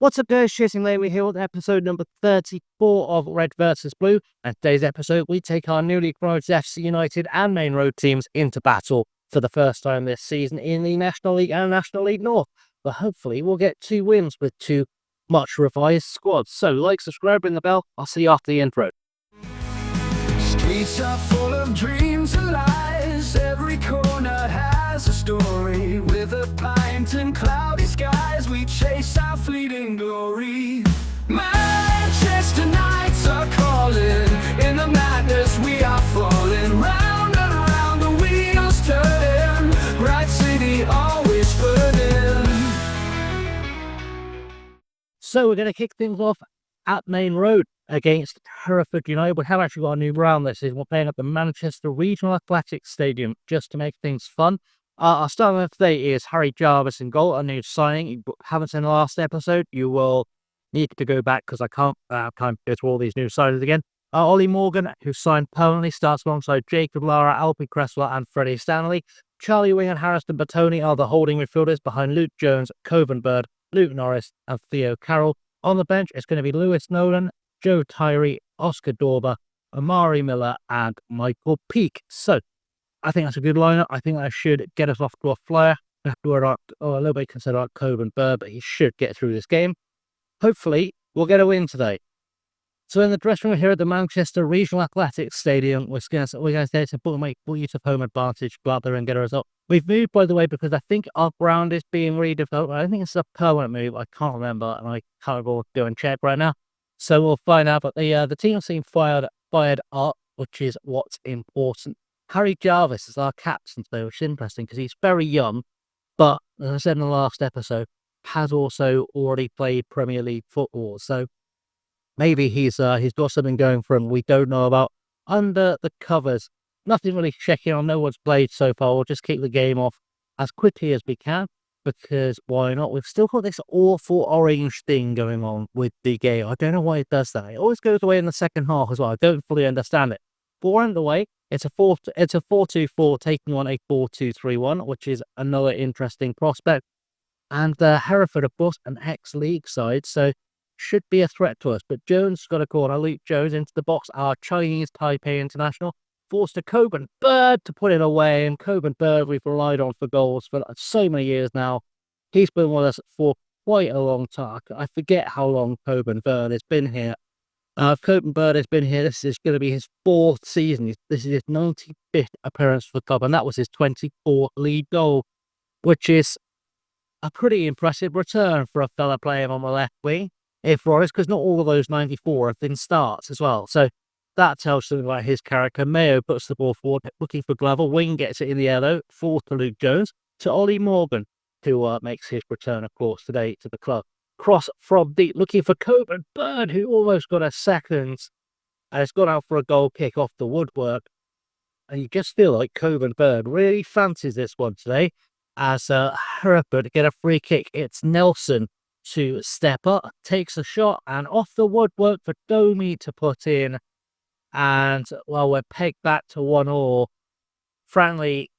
What's up, guys? Chasing Lane. We're here with episode number 34 of Red vs. Blue. And today's episode, we take our newly promoted AFC United and Maine Road teams into battle for the first time this season in the National League and National League North. But hopefully, we'll get 2 wins with 2 much revised squads. So, like, subscribe, ring the bell. I'll see you after the intro. Streets are full of dreams and lies. Every corner has a story. With a pint and cloudy skies, we chase our fleeting glory. Manchester Knights are calling. In the madness we are falling. Round and round the wheels turning. Bright city always burning. So, we're going to kick things off at Maine Road against Hereford United. We have actually got a new round this season. We're playing at the Manchester Regional Athletics Stadium just to make things fun. Our starter today is Harry Jarvis in goal, a new signing. You haven't seen the last episode, you will need to go back because I can't go through all these new signings again. Ollie Morgan, who signed permanently, starts alongside Jacob Lara, Alfie Cresswell and Freddie Stanley. Charlie Wing and Harrison Bertoni are the holding midfielders behind Luke Jones, Coven Bird, Luke Norris and Theo Carroll. On the bench, it's going to be Lewis Nolan, Joe Tyree, Oscar Dorber, Amari Miller, and Michael Peake. So, I think that's a good lineup. I think that should get us off to a flyer. We have to worry about, a little bit concerned about Coven Bird, but he should get through this game. Hopefully, we'll get a win today. So, in the dressing room here at the Manchester Regional Athletics Stadium, we're going to say it's a full use of home advantage, go out there and get a result. We've moved, by the way, because I think our ground is being redeveloped. I think it's a permanent move. I can't remember, and I can't go and check right now. So we'll find out. But the team seem fired up, which is what's important. Harry Jarvis is our captain today, which is interesting because he's very young, but as I said in the last episode, has also already played Premier League football. So maybe he's got something going for him we don't know about. Under the covers, nothing really checking on. No one's played so far. We'll just kick the game off as quickly as we can. Because why not? We've still got this awful orange thing going on with the game. I don't know why it does that. It always goes away in the second half as well. I don't fully understand it. But we're underway. It's a 4-2-4 taking on a 4-2-3-1, which is another interesting prospect. And Hereford, of course, an ex-league side, so should be a threat to us. But Jones got a corner. Luke Jones into the box. Our Chinese Taipei international forced to Coben Bird to put it away, and Coben Bird we've relied on for goals for so many years now. He's been with us for quite a long time. I forget how long Coben Bird has been here. Coben Bird has been here. This is going to be his 4th season. This is his 95th appearance for the club, and that was his 24th league goal, which is a pretty impressive return for a fella playing on the left wing, if we're honest, because not all of those 94 have been starts as well. So that tells something about his character. Mayo puts the ball forward, looking for Glover. Wing gets it in the air, though. Forward to Luke Jones. To Ollie Morgan, who makes his return, of course, today to the club. Cross from deep, looking for Coben Bird, who almost got a second and has gone out for a goal kick off the woodwork. And you just feel like Coben Bird really fancies this one today. As Hereford get a free kick, it's Nelson to step up, takes a shot, and off the woodwork for Domi to put in. And, well, we're pegged back to 1-1. Frankly,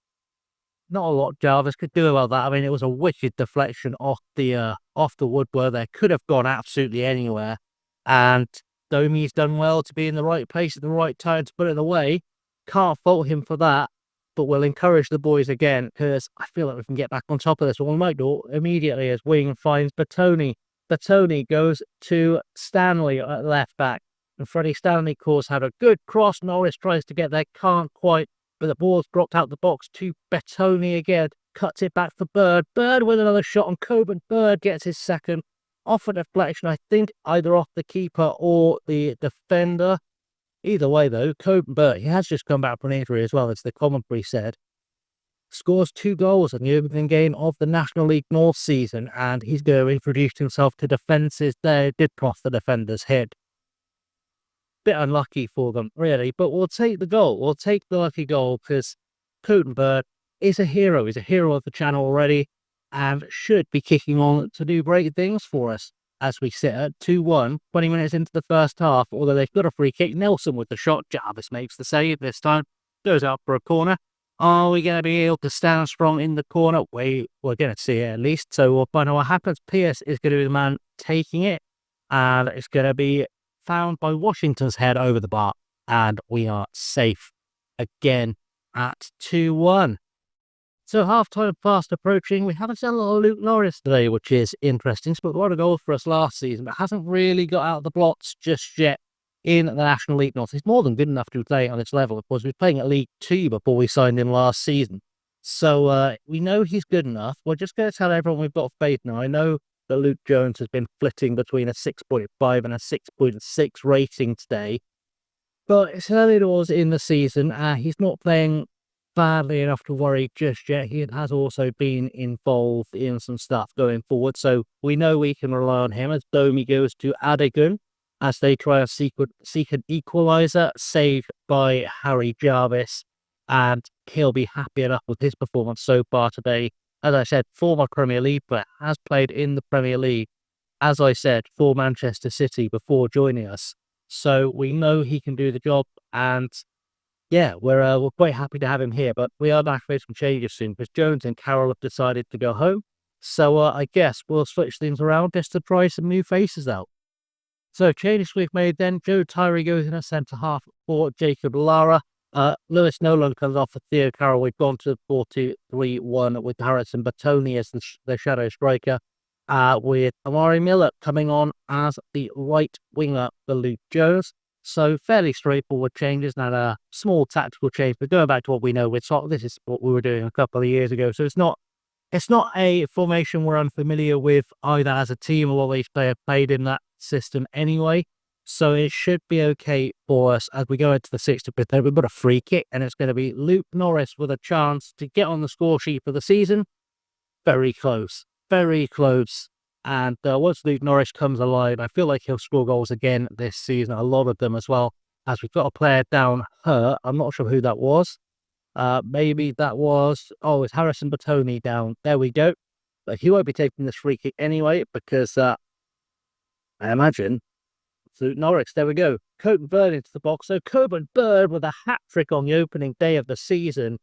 not a lot Jarvis could do about that. I mean, it was a wicked deflection off the woodwork. There could have gone absolutely anywhere. And Domi's done well to be in the right place at the right time to put it away. Can't fault him for that. But we'll encourage the boys again because I feel like we can get back on top of this. Well, we might do immediately as Wing finds Bertoni. Bertoni goes to Stanley at left back. And Freddie Stanley, of course, had a good cross. Norris tries to get there, can't quite, but the ball's dropped out the box to Bertoni again. Cuts it back for Bird. Bird with another shot on Coben. Bird gets his second. Off a deflection, I think, either off the keeper or the defender. Either way, though, Coben Bird, he has just come back from an injury as well, as the commentary said. Scores 2 goals in the opening game of the National League North season, and he's going to introduce himself to defences there. Did cross the defender's head. Bit unlucky for them, really, but we'll take the goal. We'll take the lucky goal because Coben Bird is a hero. He's a hero of the channel already and should be kicking on to do great things for us as we sit at 2-1, 20 minutes into the first half, although they've got a free kick. Nelson with the shot. Jarvis makes the save this time. Goes out for a corner. Are we going to be able to stand strong in the corner? We're going to see it at least. So we'll find out what happens. Pierce is going to be the man taking it. And it's going to be found by Washington's head over the bar. And we are safe again at 2-1. So half-time fast approaching. We haven't seen a lot of Luke Norris today, which is interesting. But what a goal for us last season, but hasn't really got out of the blocks just yet in the National League North. He's more than good enough to play on its level. Of course, we were playing at League 2 before we signed him last season. So we know he's good enough. We're just going to tell everyone we've got faith now. I know that Luke Jones has been flitting between a 6.5 and a 6.6 rating today. But it's early doors in the season. He's not playing badly enough to worry just yet. He has also been involved in some stuff going forward. So we know we can rely on him as Domi goes to Adegun, as they try to seek an equaliser, saved by Harry Jarvis, and he'll be happy enough with his performance so far today. As I said, former Premier League player, has played in the Premier League, as I said, for Manchester City before joining us. So we know he can do the job, and yeah, we're quite happy to have him here. But we are going to make some changes soon, because Jones and Carroll have decided to go home. So I guess we'll switch things around just to try some new faces out. So changes we've made then. Joe Tyree goes in at centre-half for Jacob Lara. Lewis Nolan comes off for Theo Carroll. We've gone to 4-2-3-1 with Harrison Batoni as the shadow striker. With Amari Miller coming on as the right winger for Luke Jones. So fairly straightforward changes, not a small tactical change, but going back to what we know, this is what we were doing a couple of years ago. So it's not a formation we're unfamiliar with either as a team or what each player played in that system anyway. So it should be okay for us as we go into the 60th minute. We've got a free kick, and it's going to be Luke Norris with a chance to get on the score sheet for the season. Very close. Very close. And once Luke Norris comes alive, I feel like he'll score goals again this season, a lot of them as well, as we've got a player down hurt. I'm not sure who that was. Maybe that was, it's Harrison Batoni down. There we go. But he won't be taking this free kick anyway, because I imagine Luke Norris. There we go. Coburn Bird into the box. So Coburn Bird with a hat-trick on the opening day of the season.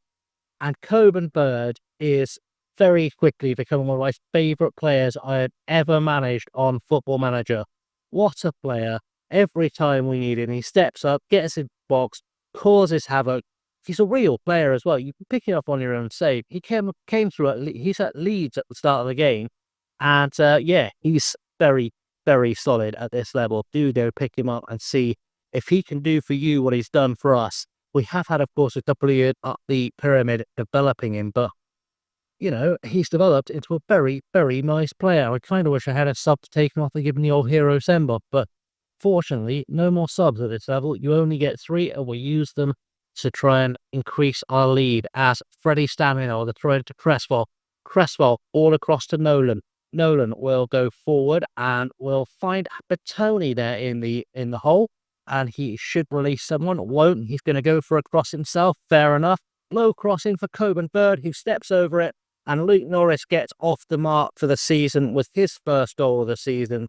And Coburn Bird is very quickly becoming one of my favourite players I had ever managed on Football Manager. What a player. Every time we need him, he steps up, gets in the box, causes havoc. He's a real player as well. You can pick it up on your own save. He came through, he's at Leeds at the start of the game. And he's very, very solid at this level. Do go pick him up and see if he can do for you what he's done for us. We have had, of course, a couple of years up the pyramid developing him, but he's developed into a very, very nice player. I kind of wish I had a sub taken off and given the old hero send off, but fortunately, no more subs at this level. You only get 3, and we use them to try and increase our lead as Freddie Stamino, the throw to Cresswell. Cresswell all across to Nolan. Nolan will go forward and will find Batoni there in the hole, and he should release someone. Won't. He's going to go for a cross himself. Fair enough. Low crossing for Coburn Bird, who steps over it. And Luke Norris gets off the mark for the season with his first goal of the season.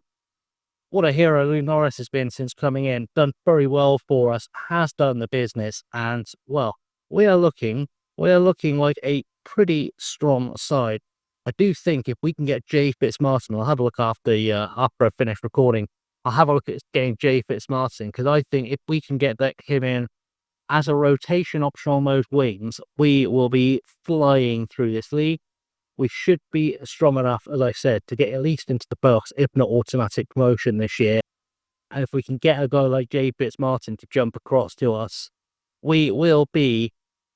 What a hero Luke Norris has been since coming in. Done very well for us. Has done the business. And, well, we are looking like a pretty strong side. I do think if we can get Jay Fitzmartin, I'll have a look after I finish recording. I'll have a look at getting Jay Fitzmartin, because I think if we can get him in as a rotation option on those wings, we will be flying through this league. We should be strong enough, as I said, to get at least into the box, if not automatic promotion this year. And if we can get a guy like Jay Fitzmartin to jump across to us, we will be,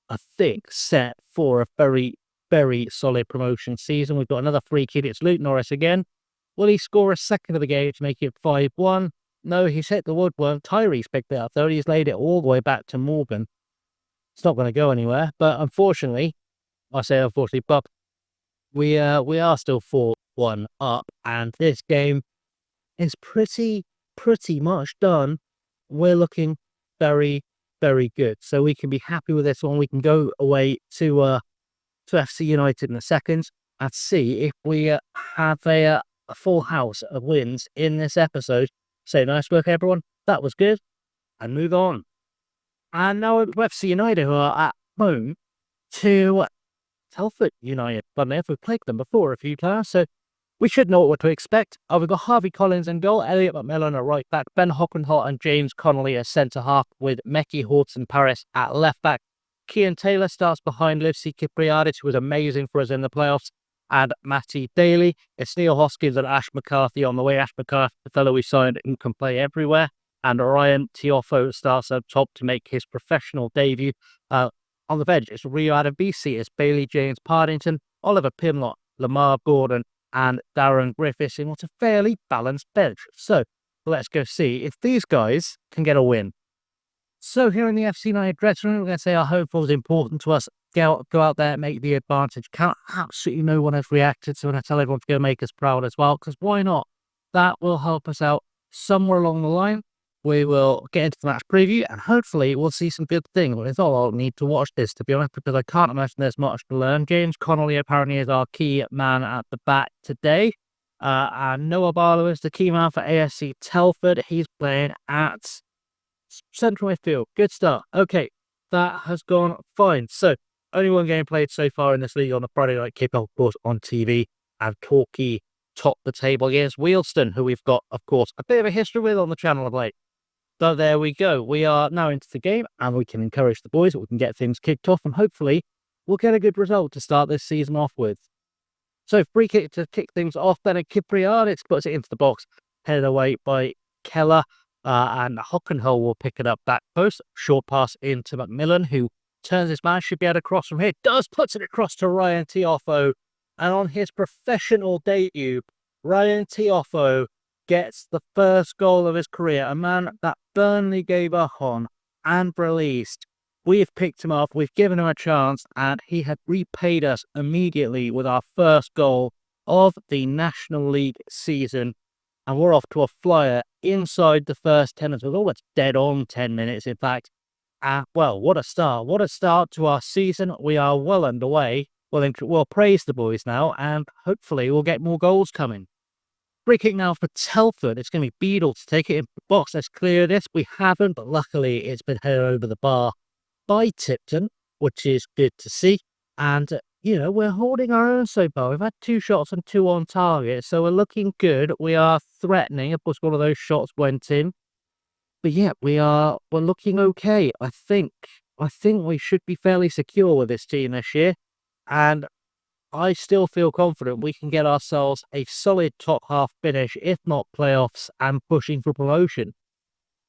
I think, set for a very, very solid promotion season. We've got another free kick. It's Luke Norris again. Will he score a second of the game to make it 5-1? No, he's hit the woodwork. Tyree's picked it up, though. He's laid it all the way back to Morgan. It's not going to go anywhere. But unfortunately, but we are still 4-1 up, and this game is pretty much done. We're looking very, very good. So we can be happy with this one. We can go away to FC United in a second and see if we have a full house of wins in this episode. Say nice work, everyone. That was good. And move on. And now FC United, who are at home to Telford United. But we've played them before a few times, so we should know what to expect. We've got Harvey Collins in goal, Elliot McMillan at right back, Ben Hockenholt and James Connolly as centre half, with Meki Horton Paris at left back. Cian Taylor starts behind Livesey Kypriadis, who was amazing for us in the playoffs, and Matty Daly. It's Neil Hoskins and Ash McCarthy on the way. Ash McCarthy, the fellow we signed, and can play everywhere. And Ryan Tiofo starts up top to make his professional debut. On the bench, it's Rio Adebisi, it's Bailey James Partington, Oliver Pimlott, Lamar Gordon, and Darren Griffiths in what's a fairly balanced bench. So let's go see if these guys can get a win. So here in the FC United dressing room, we're going to say our home form is important to us. Go out there, make the advantage count. Absolutely no one has reacted, so I'm going to tell everyone to go make us proud as well, because why not? That will help us out somewhere along the line. We will get into the match preview, and hopefully we'll see some good things. It's all I'll need to watch this, to be honest, because I can't imagine there's much to learn. James Connolly apparently is our key man at the back today. And Noah Barlow is the key man for AFC Telford. He's playing at central midfield. Good start. Okay, that has gone fine. So, only one game played so far in this league on the Friday night kickoff, of course, on TV. And Torquay topped the table against Wealdstone, who we've got, of course, a bit of a history with on the channel of late. So there we go. We are now into the game, and we can encourage the boys that we can get things kicked off, and hopefully we'll get a good result to start this season off with. So free kick to kick things off, then a Kypriadis puts it into the box, headed away by Keller, and Hockenhull will pick it up back post. Short pass into McMillan, who turns his man, should be able to cross from here. Puts it across to Ryan Tiofo, and on his professional debut, Ryan Tiofo gets the first goal of his career, a man that Burnley gave up on and released. We've picked him up, we've given him a chance, and he had repaid us immediately with our first goal of the National League season. And we're off to a flyer inside the first 10 minutes. Oh, it's dead on 10 minutes, in fact. Well, what a start. What a start to our season. We are well underway. We'll praise the boys now, and hopefully we'll get more goals coming. Free kick now for Telford. It's going to be Beadle to take it in the box. Let's clear this. We haven't, but luckily it's been headed over the bar by Tipton, which is good to see. And, we're holding our own so far. We've had 2 shots and 2 on target, so we're looking good. We are threatening. Of course, one of those shots went in. But yeah, we're looking okay. I think we should be fairly secure with this team this year. And I still feel confident we can get ourselves a solid top half finish, if not playoffs, and pushing for promotion.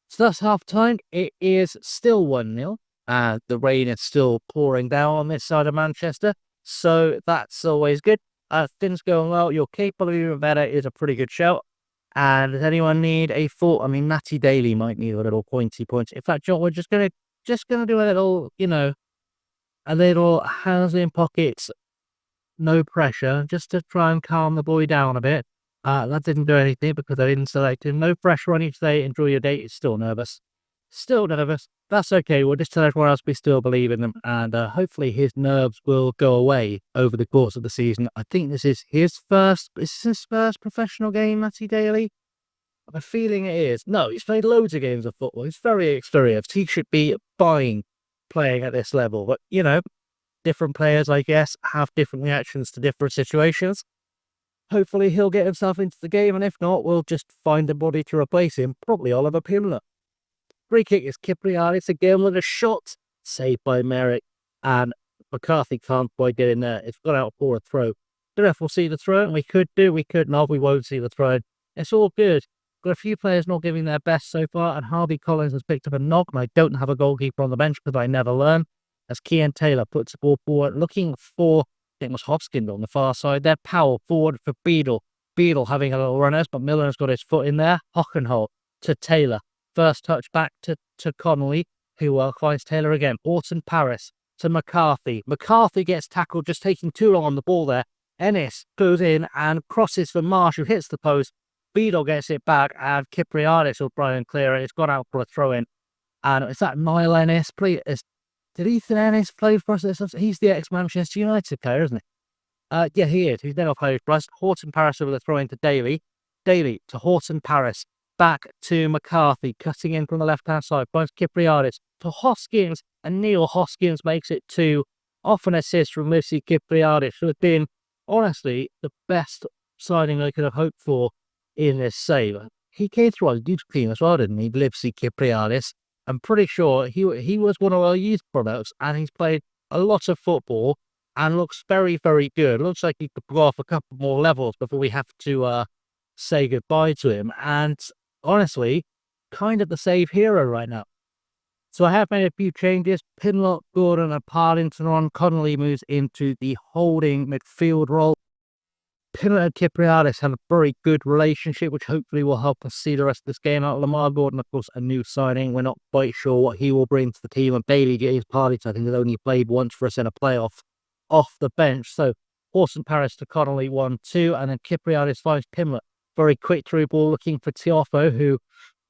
So that's half time. It is still 1-0. The rain is still pouring down on this side of Manchester, so that's always good. Things going well. You're capable of even better is a pretty good shout. And does anyone need a thought? I mean, Matty Daly might need a little pointy point. In fact, John, we're just gonna do a little, a little hands in pockets. No pressure, just to try and calm the boy down a bit. That didn't do anything because I didn't select him. No pressure on you today. Enjoy your day. He's still nervous. That's okay. We'll just tell everyone else we still believe in them. And hopefully his nerves will go away over the course of the season. I think this is his first professional game, Matty Daly. I'm feeling it is. No, he's played loads of games of football. He's very experienced. He should be fine playing at this level. But, different players, I guess, have different reactions to different situations. Hopefully he'll get himself into the game, and if not, we'll just find a body to replace him, probably Oliver Pimlott. Free kick is Kypriadis again with a shot, saved by Merrick, and McCarthy can't quite get in there. It's gone out for a throw. Don't know if we'll see the throw. We could not. We won't see the throw. It's all good. Got a few players not giving their best so far, and Harvey Collins has picked up a knock, and I don't have a goalkeeper on the bench because I never learn. As Cian Taylor puts the ball forward, looking for, I think it was Hoskins on the far side there. Powell forward for Beadle. Beadle having a little runners, but Miller has got his foot in there. Hockenhull to Taylor. First touch back to Connolly, who finds Taylor again. Orton Paris to McCarthy. McCarthy gets tackled, just taking too long on the ball there. Ennis goes in and crosses for Marsh, who hits the post. Beadle gets it back, and Kypriadis will try and clear it. It's gone out for a throw-in. And is that Niall Ennis? Please, did Ethan Ennis play for us? He's the ex-Manchester United player, isn't he? Yeah, he is. He's never played for us. Horton Paris over the throw-in to Daly. Daly to Horton Paris. Back to McCarthy, cutting in from the left-hand side. Finds Kypriadis to Hoskins, and Neil Hoskins makes it 2 off an assist from Livsy Kypriadis, who has been, honestly, the best signing I could have hoped for in this save. He came through on youth team as well, didn't he? Livsy Kypriadis. I'm pretty sure he was one of our youth products, and he's played a lot of football and looks very, very good. Looks like he could go off a couple more levels before we have to say goodbye to him. And honestly, kind of the save hero right now. So I have made a few changes. Pinlock, Gordon, and Partington on. Connolly moves into the holding midfield role. Pinlock and Kypriadis have a very good relationship, which hopefully will help us see the rest of this game out. Lamar Gordon, of course, a new signing. We're not quite sure what he will bring to the team. And Bailey James Partington, I think, has only played once for us in a playoff off the bench. So Orson Paris to Connolly 1-2, and then Kypriadis finds Pinlock. Very quick through ball looking for Tiofo, who,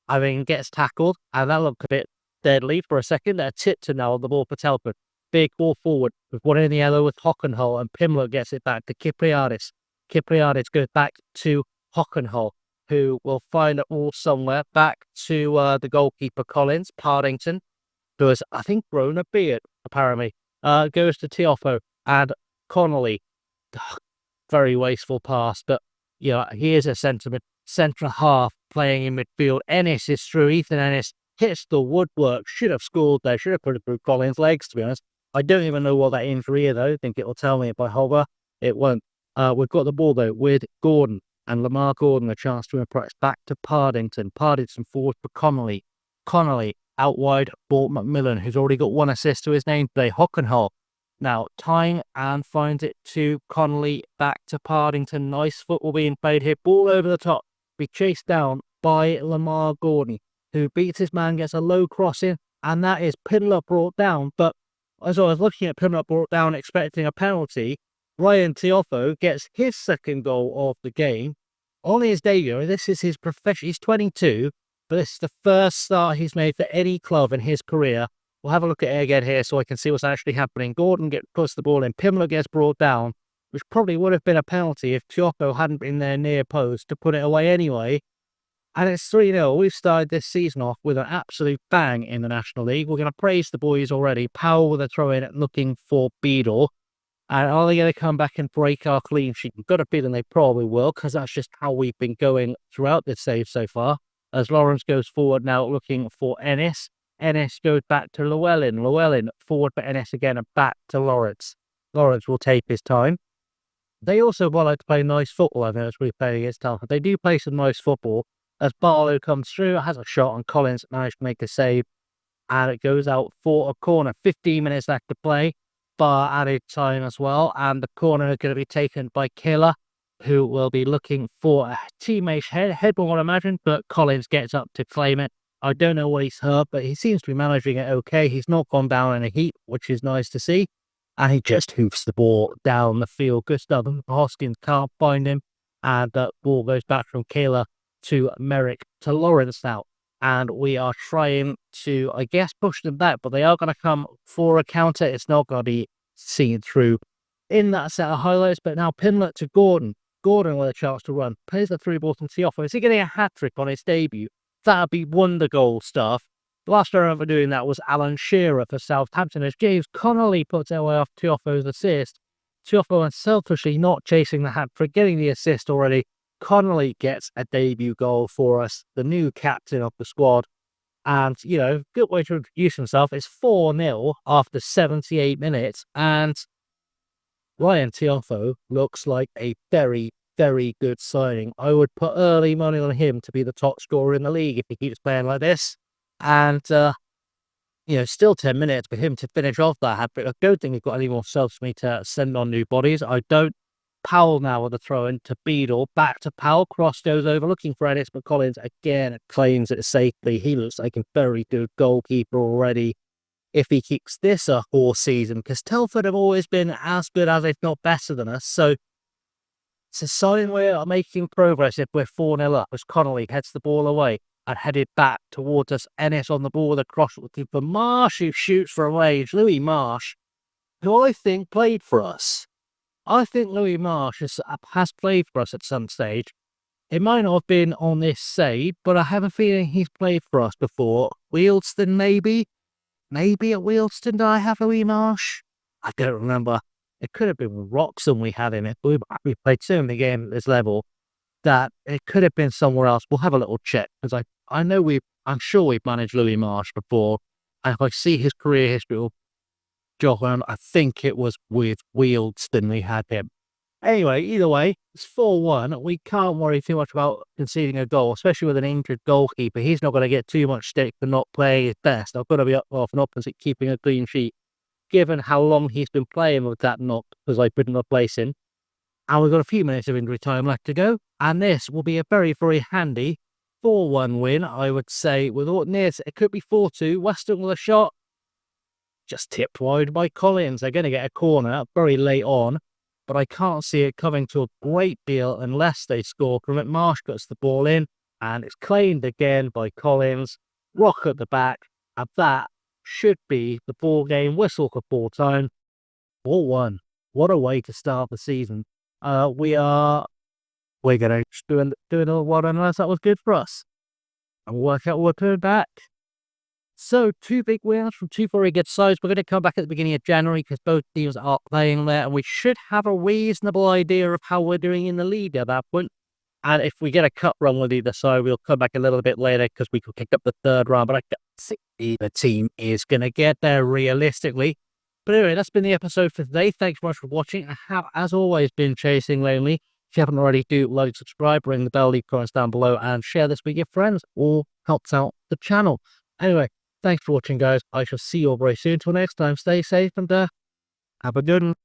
I mean, gets tackled, and that looked a bit deadly for a second. A tip to now on the ball for Telford. Big ball forward with one in the yellow with Hockenhull, and Pinlock gets it back to Kypriadis. Kypriadis goes back to Hockenhull, who will find it all somewhere. Back to the goalkeeper Collins. Partington, who has, I think, grown a beard, apparently. Goes to Tiofo and Connolly. Very wasteful pass, but here's a centre half playing in midfield. Ennis is through. Ethan Ennis hits the woodwork. Should have scored there. Should have put it through Collins' legs, to be honest. I don't even know what that injury is, though. I think it will tell me if I hover. It won't. We've got the ball, though, with Gordon. And Lamar Gordon a chance to impress. Back to Partington. Partington forward for Connolly. Connolly out wide for McMillan, who's already got one assist to his name today. Hockenhull now tying and finds it to Connolly. Back to Partington. Nice football being played here. Ball over the top. Be chased down by Lamar Gordon, who beats his man, gets a low crossing, and that is Pinlock brought down. But as I was looking at Pinlock brought down expecting a penalty, Ryan Tiofo gets his second goal of the game on his debut. This is his profession. He's 22, but this is the first start he's made for any club in his career. We'll have a look at it again here so I can see what's actually happening. Gordon puts the ball in. Pinlock gets brought down, which probably would have been a penalty if Tiofo hadn't been there near post to put it away anyway. And it's 3-0. We've started this season off with an absolute bang in the National League. We're going to praise the boys already. Powell with a throw-in looking for Beadle. And are they going to come back and break our clean sheet? I've got a feeling they probably will, because that's just how we've been going throughout this save so far. As Lawrence goes forward now looking for Ennis. Ennis goes back to Llewellyn. Llewellyn forward for Ennis again and back to Lawrence. Lawrence will take his time. They also like to play nice football, I think, as we play against Telford. They do play some nice football. As Barlow comes through, has a shot, and Collins managed to make a save. And it goes out for a corner. 15 minutes left to play. Bar added time as well. And the corner is going to be taken by Killer, who will be looking for a teammate headball, I imagine. But Collins gets up to claim it. I don't know what he's hurt, but he seems to be managing it okay. He's not gone down in a heap, which is nice to see. And he just hoofs the ball down the field. Gustav Hoskins can't find him. And the ball goes back from Killer to Merrick to Lawrence now. And we are trying to, I guess, push them back, but they are going to come for a counter. It's not going to be seen through in that set of highlights. But now Pinlock to Gordon. Gordon with a chance to run. Plays the through ball from Tiofo. Is he getting a hat-trick on his debut? That'd be wonder goal stuff. The last time I remember doing that was Alan Shearer for Southampton, as James Connolly puts it away off Tiofo's assist. Tiofo unselfishly not chasing the hat-trick, getting the assist already. Connolly gets a debut goal for us, the new captain of the squad. And, good way to introduce himself. It's 4-0 after 78 minutes. And Ryan Tiofo looks like a very, very good signing. I would put early money on him to be the top scorer in the league if he keeps playing like this. And, still 10 minutes for him to finish off that hat-trick. I don't think he's got any more subs for me to send on new bodies. I don't. Powell now with a throw-in to Beadle. Back to Powell. Cross goes over, looking for Ennis, but Collins again claims it safely. He looks like a very good goalkeeper already if he keeps this up all season, because Telford have always been as good as, if not better than us. So it's a sign we're making progress if we're 4-0 up, as Connolly heads the ball away and headed back towards us. Ennis on the ball with a cross looking for Marsh, who shoots for a range. Louis Marsh, who I think played for us. I think Louis Marsh has played for us at some stage. It might not have been on this save, but I have a feeling he's played for us before. Wealdstone, maybe? Maybe at Wealdstone, do I have Louis Marsh? I don't remember. It could have been Wroxham we had in it. We played so many games at this level that it could have been somewhere else. We'll have a little check because I'm sure we've managed Louis Marsh before. And if I see his career history will jog around, I think it was with Wealdstone we had him. Anyway, either way, it's 4-1. We can't worry too much about conceding a goal, especially with an injured goalkeeper. He's not going to get too much stick for not playing his best. I've got to be up off an opposite keeping a clean sheet, given how long he's been playing with that knock, because I couldn't replace him. And we've got a few minutes of injury time left to go. And this will be a very, very handy 4-1 win, I would say. With all near, it could be 4-2. Weston with a shot. Just tipped wide by Collins. They're going to get a corner very late on, but I can't see it coming to a great deal unless they score from it. Marsh gets the ball in, and it's claimed again by Collins. Rock at the back, and that should be the ball game whistle for full time. 4-1. What a way to start the season. We're going to do another one unless that was good for us. And work out what we're putting back. So, 2 big wins from 2 very good sides. We're going to come back at the beginning of January because both teams are playing there, and we should have a reasonable idea of how we're doing in the league at that point. And if we get a cup run with either side, we'll come back a little bit later because we could kick up the 3rd round. But I don't think either team is going to get there realistically. But anyway, that's been the episode for today. Thanks so much for watching. I have, as always, been chasing Lonely. If you haven't already, do like, subscribe, ring the bell, leave comments down below, and share this with your friends. All helps out the channel. Anyway, thanks for watching, guys. I shall see you all very soon. Till next time, stay safe and have a good one.